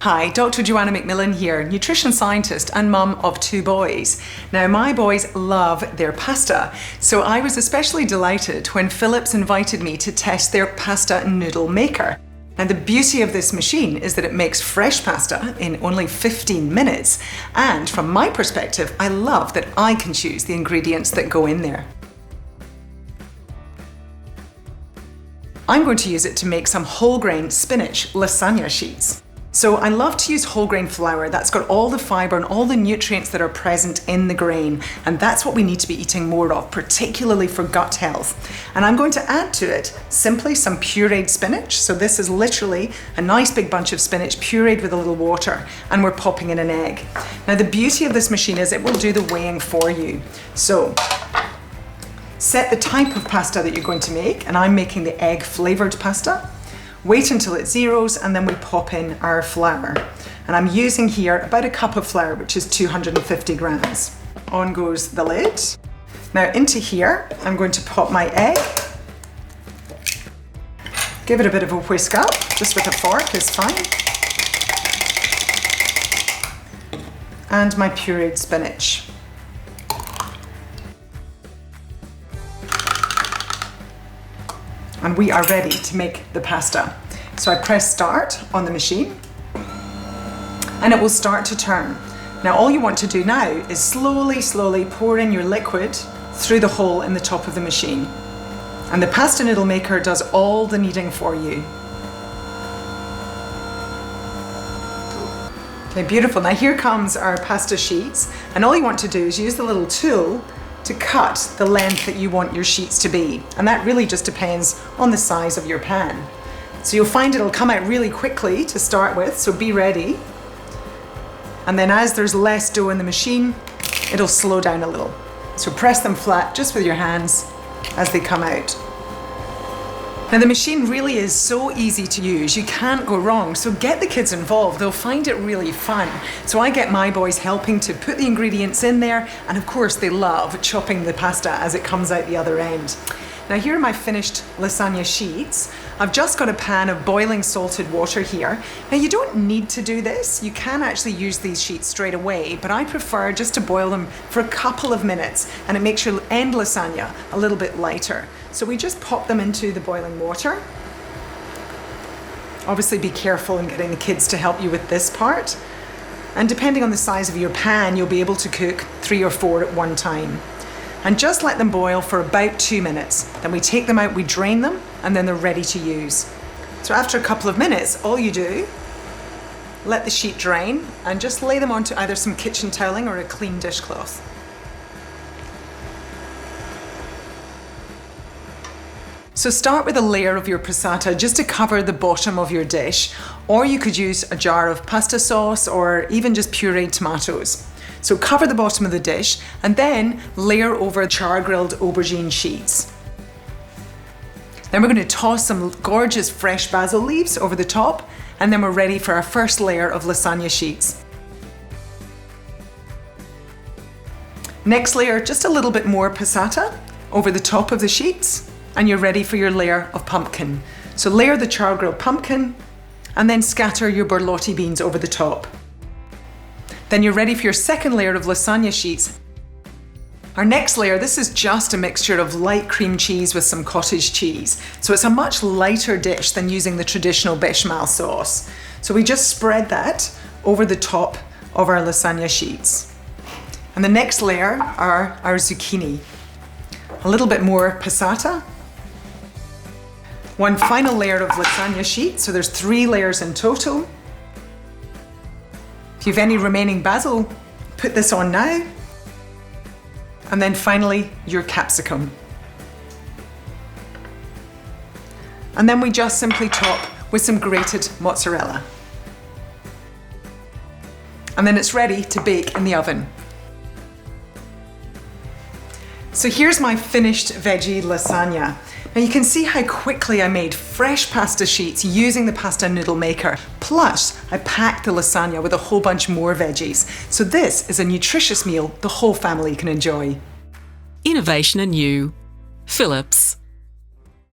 Hi, Dr. Joanna McMillan here, nutrition scientist and mum of 2 boys. Now my boys love their pasta, so I was especially delighted when Philips invited me to test their pasta noodle maker. Now the beauty of this machine is that it makes fresh pasta in only 15 minutes, and from my perspective, I love that I can choose the ingredients that go in there. I'm going to use it to make some whole grain spinach lasagna sheets. So I love to use whole grain flour that's got all the fibre and all the nutrients that are present in the grain, and that's what we need to be eating more of, particularly for gut health. And I'm going to add to it simply some pureed spinach. So this is literally a nice big bunch of spinach pureed with a little water, and we're popping in an egg. Now the beauty of this machine is it will do the weighing for you. So set the type of pasta that you're going to make, and I'm making the egg flavoured pasta. Wait until it zeros, and then we pop in our flour. And I'm using here about a cup of flour, which is 250 grams. On goes the lid. Now into here, I'm going to pop my egg. Give it a bit of a whisk up, just with a fork is fine. And my pureed spinach. And we are ready to make the pasta. So I press start on the machine and it will start to turn. Now all you want to do now is slowly pour in your liquid through the hole in the top of the machine. And the pasta noodle maker does all the kneading for you. Okay, beautiful. Now here comes our pasta sheets, and all you want to do is use the little tool to cut the length that you want your sheets to be. And that really just depends on the size of your pan. So you'll find it'll come out really quickly to start with, so be ready. And then as there's less dough in the machine, it'll slow down a little. So press them flat just with your hands as they come out. Now the machine really is so easy to use, you can't go wrong, so get the kids involved, they'll find it really fun. So I get my boys helping to put the ingredients in there, and of course they love chopping the pasta as it comes out the other end. Now here are my finished lasagna sheets. I've just got a pan of boiling salted water here. Now you don't need to do this, you can actually use these sheets straight away, but I prefer just to boil them for a couple of minutes, and it makes your end lasagna a little bit lighter. So we just pop them into the boiling water. Obviously be careful in getting the kids to help you with this part. And depending on the size of your pan, you'll be able to cook 3 or 4 at one time. And just let them boil for about 2 minutes. Then we take them out, we drain them, and then they're ready to use. So after a couple of minutes, all you do, let the sheet drain and just lay them onto either some kitchen toweling or a clean dishcloth. So start with a layer of your passata just to cover the bottom of your dish, or you could use a jar of pasta sauce or even just pureed tomatoes. So cover the bottom of the dish and then layer over char-grilled aubergine sheets. Then we're going to toss some gorgeous fresh basil leaves over the top, and then we're ready for our first layer of lasagna sheets. Next layer, just a little bit more passata over the top of the sheets, and you're ready for your layer of pumpkin. So layer the char-grilled pumpkin and then scatter your borlotti beans over the top. Then you're ready for your second layer of lasagna sheets. Our next layer, this is just a mixture of light cream cheese with some cottage cheese. So it's a much lighter dish than using the traditional bechamel sauce. So we just spread that over the top of our lasagna sheets. And the next layer are our zucchini. A little bit more passata. One final layer of lasagna sheet, so there's 3 layers in total. If you have any remaining basil, put this on now. And then finally, your capsicum. And then we just simply top with some grated mozzarella. And then it's ready to bake in the oven. So here's my finished veggie lasagna. Now you can see how quickly I made fresh pasta sheets using the pasta noodle maker. Plus, I packed the lasagna with a whole bunch more veggies. So this is a nutritious meal the whole family can enjoy. Innovation anew. Philips.